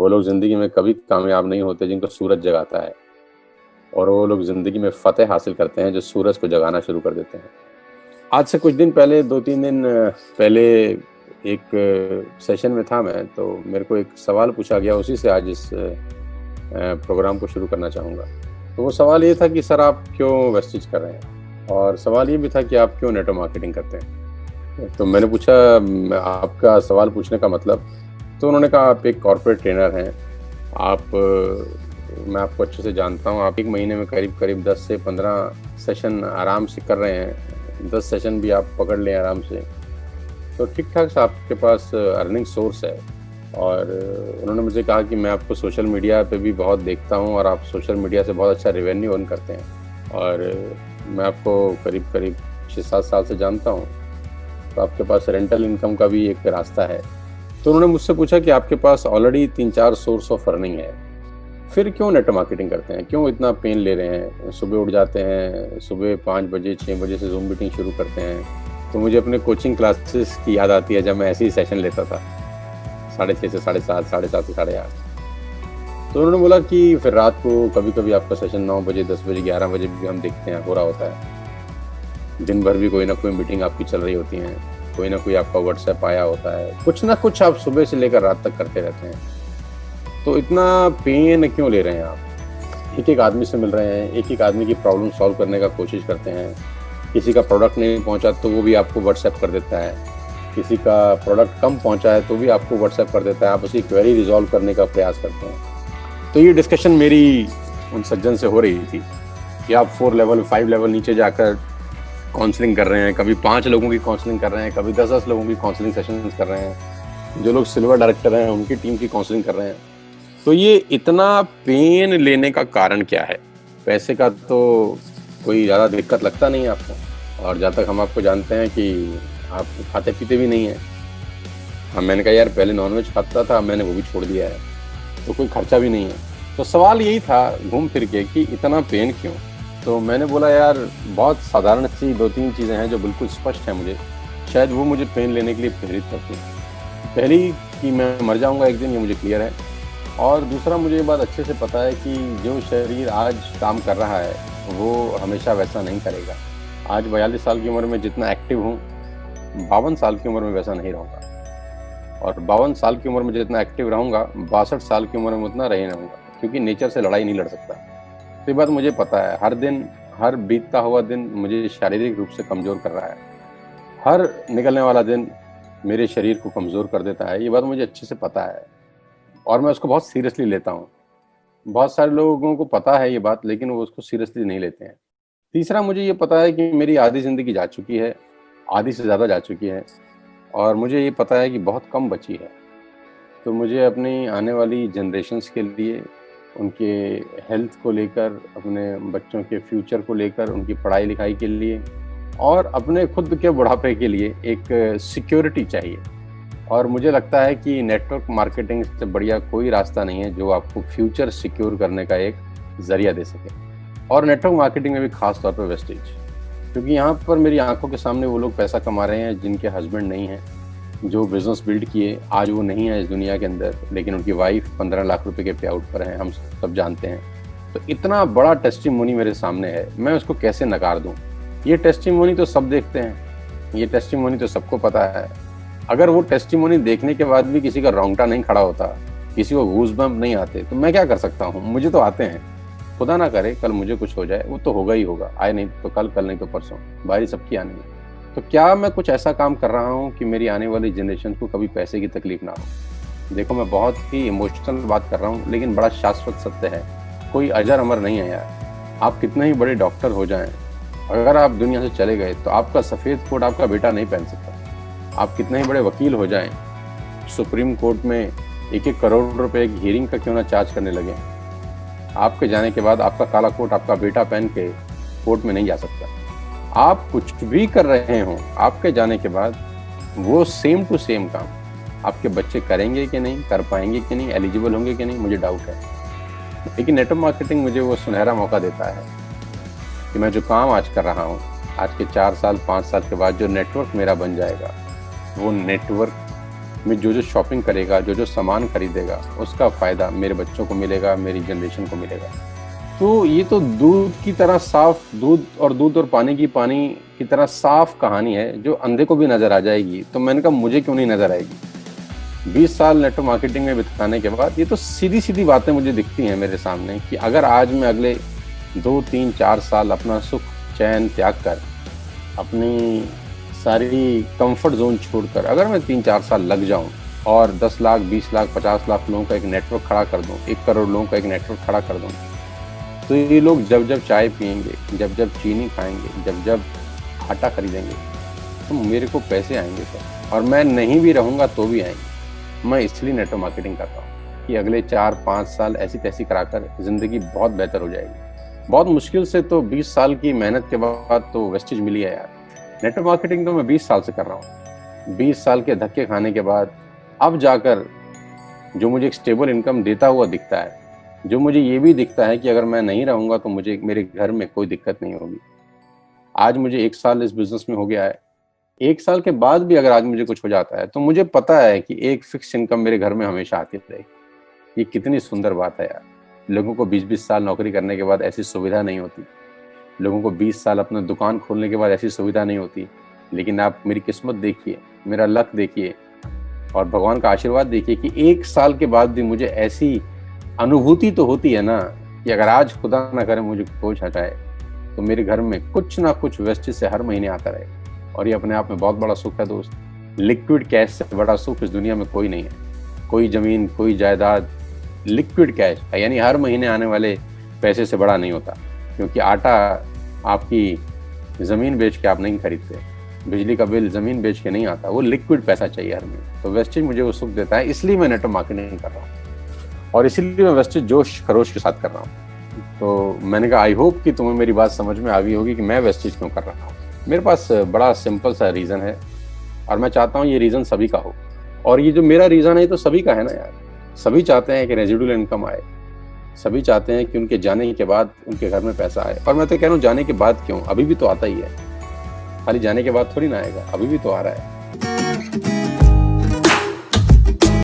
वो लोग ज़िंदगी में कभी कामयाब नहीं होते जिनको सूरज जगाता है, और वो लोग ज़िंदगी में फ़तेह हासिल करते हैं जो सूरज को जगाना शुरू कर देते हैं। आज से कुछ दिन पहले 2-3 दिन पहले एक सेशन में था मैं, तो मेरे को एक सवाल पूछा गया, उसी से आज इस प्रोग्राम को शुरू करना चाहूँगा। तो वो सवाल ये था कि सर आप क्यों वेस्टेज कर रहे हैं? और सवाल ये भी था कि आप क्यों नेटवर्क मार्केटिंग करते हैं? तो मैंने पूछा आपका सवाल पूछने का मतलब? तो उन्होंने कहा आप एक कॉर्पोरेट ट्रेनर हैं, मैं आपको अच्छे से जानता हूँ, आप 1 महीने में करीब 10 से 15 सेशन आराम से कर रहे हैं, 10 सेशन भी आप पकड़ लें आराम से, तो ठीक-ठाक सा आपके पास अर्निंग सोर्स है। और उन्होंने मुझे कहा कि मैं आपको सोशल मीडिया पे भी बहुत देखता हूँ और आप सोशल मीडिया से बहुत अच्छा रेवेन्यू अर्न करते हैं, और मैं आपको करीब 6-7 साल से जानता हूँ, तो आपके पास रेंटल इनकम का भी एक रास्ता है। तो उन्होंने मुझसे पूछा कि आपके पास ऑलरेडी 3-4 सोर्स ऑफ अर्निंग है, फिर क्यों नेटवर्क मार्केटिंग करते हैं? क्यों इतना पेन ले रहे हैं? सुबह उठ जाते हैं, सुबह 5 बजे 6 बजे से ज़ूम मीटिंग शुरू करते हैं। तो मुझे अपने कोचिंग क्लासेस की याद आती है जब मैं ऐसे ही सेशन लेता था, 6:30 से 7:30, 7:30 से 8:30। तो उन्होंने बोला कि फिर रात को कभी-कभी आपका सेशन 9 बजे, 10 बजे, 11 बजे भी हम देखते हैं हो रहा होता है। दिन भर भी कोई ना कोई मीटिंग आपकी चल रही होती है, कोई ना कोई आपका व्हाट्सएप आया होता है, कुछ ना कुछ आप सुबह से लेकर रात तक करते रहते हैं। तो इतना पेन क्यों ले रहे हैं आप? एक-एक आदमी से मिल रहे हैं, एक-एक आदमी की प्रॉब्लम सॉल्व करने का कोशिश करते हैं। किसी का प्रोडक्ट नहीं पहुंचा तो वो भी आपको व्हाट्सएप कर देता है, किसी का प्रोडक्ट कम पहुंचा है तो भी आपको व्हाट्सएप कर देता है, आप उसकी क्वेरी रिजॉल्व करने का प्रयास करते हैं। तो ये डिस्कशन मेरी उन सज्जन से हो रही थी कि आप 4 लेवल 5 लेवल नीचे जाकर काउंसलिंग कर रहे हैं, कभी 5 लोगों की काउंसलिंग कर रहे हैं, कभी 10-10 लोगों की काउंसलिंग सेशंस कर रहे हैं, जो लोग सिल्वर डायरेक्टर हैं उनकी टीम की काउंसलिंग कर रहे हैं। तो ये इतना पेन लेने का कारण क्या है? पैसे का तो कोई ज़्यादा दिक्कत लगता नहीं है आपको, और जहाँ तक हम आपको जानते हैं कि आप खाते पीते भी नहीं हैं। हाँ, मैंने कहा यार पहले नॉनवेज खाता था, मैंने वो भी छोड़ दिया है, तो कोई खर्चा भी नहीं है। तो सवाल यही था घूम फिर के कि इतना पेन क्यों? तो मैंने बोला यार बहुत साधारण सी 2-3 चीज़ें हैं जो बिल्कुल स्पष्ट हैं मुझे, शायद वो मुझे पेन लेने के लिए प्रेरित करती हैं। पहली कि मैं मर जाऊँगा एक दिन, ये मुझे क्लियर है, और दूसरा मुझे ये बात अच्छे से पता है कि जो शरीर आज काम कर रहा है वो हमेशा वैसा नहीं करेगा। आज 42 साल की उम्र में जितना एक्टिव हूँ, 52 साल की उम्र में वैसा नहीं रहूँगा, और 52 साल की उम्र में जितना एक्टिव रहूँगा, 62 साल की उम्र में उतना रही रहूँगा, क्योंकि नेचर से लड़ाई नहीं लड़ सकता। तो ये बात मुझे पता है। हर दिन, हर बीतता हुआ दिन मुझे शारीरिक रूप से कमज़ोर कर रहा है, हर निकलने वाला दिन मेरे शरीर को कमज़ोर कर देता है, ये बात मुझे अच्छे से पता है, और मैं उसको बहुत सीरियसली लेता हूँ। बहुत सारे लोगों को पता है ये बात, लेकिन वो उसको सीरियसली नहीं लेते हैं। तीसरा, मुझे ये पता है कि मेरी आधी ज़िंदगी जा चुकी है, आधी से ज़्यादा जा चुकी है, और मुझे ये पता है कि बहुत कम बची है। तो मुझे अपनी आने वाली जनरेशन्स के लिए, उनके हेल्थ को लेकर, अपने बच्चों के फ्यूचर को लेकर, उनकी पढ़ाई-लिखाई के लिए, और अपने खुद के बुढ़ापे के लिए एक सिक्योरिटी चाहिए। और मुझे लगता है कि नेटवर्क मार्केटिंग से बढ़िया कोई रास्ता नहीं है जो आपको फ्यूचर सिक्योर करने का एक ज़रिया दे सके, और नेटवर्क मार्केटिंग में भी ख़ास तौर पर वेस्टेज, क्योंकि यहाँ पर मेरी आंखों के सामने वो लोग पैसा कमा रहे हैं जिनके हस्बैंड नहीं हैं, जो बिज़नेस बिल्ड किए, आज वो नहीं है इस दुनिया के अंदर, लेकिन उनकी वाइफ 15 लाख रुपए के पे आउट पर है, हम सब जानते हैं। तो इतना बड़ा टेस्टिमोनी मेरे सामने है, मैं उसको कैसे नकार दूँ? ये टेस्टिमोनी तो सब देखते हैं, ये टेस्टिमोनी तो सबको पता है। अगर वो टेस्टिमोनी देखने के बाद भी किसी का रोंगटा नहीं खड़ा होता, किसी को गूज़बम्प नहीं आते, तो मैं क्या कर सकता हूँ? मुझे तो आते हैं। खुदा ना करे कल मुझे कुछ हो जाए, वो तो होगा ही होगा, आए नहीं तो कल, कल नहीं तो परसों, बारी सबकी आनी है। तो क्या मैं कुछ ऐसा काम कर रहा हूँ कि मेरी आने वाली जनरेशन को कभी पैसे की तकलीफ ना हो? देखो, मैं बहुत ही इमोशनल बात कर रहा हूँ, लेकिन बड़ा शाश्वत सत्य है, कोई अजर अमर नहीं है यार। आप कितने ही बड़े डॉक्टर हो जाएं, अगर आप दुनिया से चले गए तो आपका सफ़ेद कोट आपका बेटा नहीं पहन सकता। आप कितने ही बड़े वकील हो जाएं, सुप्रीम कोर्ट में 1-1 करोड़ रुपए एक हियरिंग का क्यों ना चार्ज करने लगे, आपके जाने के बाद आपका काला कोट आपका बेटा पहन के कोर्ट में नहीं जा सकता। आप कुछ भी कर रहे हो, आपके जाने के बाद वो सेम टू सेम काम आपके बच्चे करेंगे कि नहीं, कर पाएंगे कि नहीं, एलिजिबल होंगे कि नहीं, मुझे डाउट है। लेकिन नेटवर्क मार्केटिंग मुझे वो सुनहरा मौका देता है कि मैं जो काम आज कर रहा हूँ, आज के 4 साल 5 साल के बाद जो नेटवर्क मेरा बन जाएगा, वो नेटवर्क में जो जो शॉपिंग करेगा, जो जो सामान खरीदेगा, उसका फ़ायदा मेरे बच्चों को मिलेगा, मेरी जनरेशन को मिलेगा। तो ये तो दूध की तरह साफ, दूध और पानी की तरह साफ कहानी है जो अंधे को भी नज़र आ जाएगी। तो मैंने कहा मुझे क्यों नहीं नज़र आएगी। 20 साल नेटवर्क मार्केटिंग में बिताने के बाद ये तो सीधी सीधी बातें मुझे दिखती हैं मेरे सामने कि अगर आज मैं अगले 2, 3, 4 साल अपना सुख चैन त्याग कर, अपनी सारी कंफर्ट जोन छोड़कर अगर मैं 3-4 साल लग जाऊं और 10 लाख, 20 लाख, 50 लाख लोगों का एक नेटवर्क खड़ा कर दूं, 1 करोड़ लोगों का एक नेटवर्क खड़ा कर दूं, तो ये लोग जब जब चाय पियेंगे, जब जब चीनी खाएंगे, जब जब आटा खरीदेंगे, तो मेरे को पैसे आएंगे सर। और मैं नहीं भी रहूँगा तो भी आएंगे। मैं इसलिए नेटवर्क मार्केटिंग करता हूँ कि अगले 4-5 साल ऐसी तैसी कराकर ज़िंदगी बहुत बेहतर हो जाएगी। बहुत मुश्किल से तो 20 साल की मेहनत के बाद तो वेस्टेज मिली है यार। नेटवर्क मार्केटिंग तो मैं 20 साल से कर रहा हूँ। 20 साल के धक्के खाने के बाद अब जाकर जो मुझे एक स्टेबल इनकम देता हुआ दिखता है, जो मुझे ये भी दिखता है कि अगर मैं नहीं रहूँगा तो मुझे मेरे घर में कोई दिक्कत नहीं होगी। आज मुझे 1 साल इस बिज़नेस में हो गया है। 1 साल के बाद भी अगर आज मुझे कुछ हो जाता है तो मुझे पता है कि एक फिक्स इनकम मेरे घर में हमेशा आती रहेगी। ये कितनी सुंदर बात है यार। लोगों को 20-20 साल नौकरी करने के बाद ऐसी सुविधा नहीं होती। लोगों को 20 साल अपना दुकान खोलने के बाद ऐसी सुविधा नहीं होती। लेकिन आप मेरी किस्मत देखिए, मेरा लक देखिए और भगवान का आशीर्वाद देखिए कि 1 साल के बाद भी मुझे ऐसी अनुभूति तो होती है ना कि अगर आज खुदा ना करे मुझे कोई हटाए तो मेरे घर में कुछ ना कुछ वेस्टेज से हर महीने आता रहे। और ये अपने आप में बहुत बड़ा सुख है दोस्त। लिक्विड कैश से बड़ा सुख इस दुनिया में कोई नहीं है। कोई ज़मीन, कोई जायदाद, लिक्विड कैश यानी हर महीने आने वाले पैसे से बड़ा नहीं होता। क्योंकि आटा आपकी ज़मीन बेच के आप नहीं खरीदते, बिजली का बिल ज़मीन बेच के नहीं आता, वो लिक्विड पैसा चाहिए हर महीने। तो वेस्टेज मुझे वो सुख देता है, इसलिए मैं नेटवर्क मार्केटिंग कर रहा हूँ और इसीलिए मैं वेस्टेज जोश खरोश के साथ कर रहा हूँ। तो मैंने कहा आई होप कि तुम्हें मेरी बात समझ में आ गई होगी कि मैं वेस्टेज क्यों कर रहा हूँ। मेरे पास बड़ा सिंपल सा रीज़न है और मैं चाहता हूँ ये रीज़न सभी का हो। और ये जो मेरा रीज़न है तो सभी का है ना यार। सभी चाहते हैं कि रेजिडुअल इनकम आए, सभी चाहते हैं कि उनके जाने के बाद उनके घर में पैसा आए। और मैं तो कह रहा हूँ जाने के बाद क्यों, अभी भी तो आता ही है। खाली जाने के बाद थोड़ी ना आएगा, अभी भी तो आ रहा है।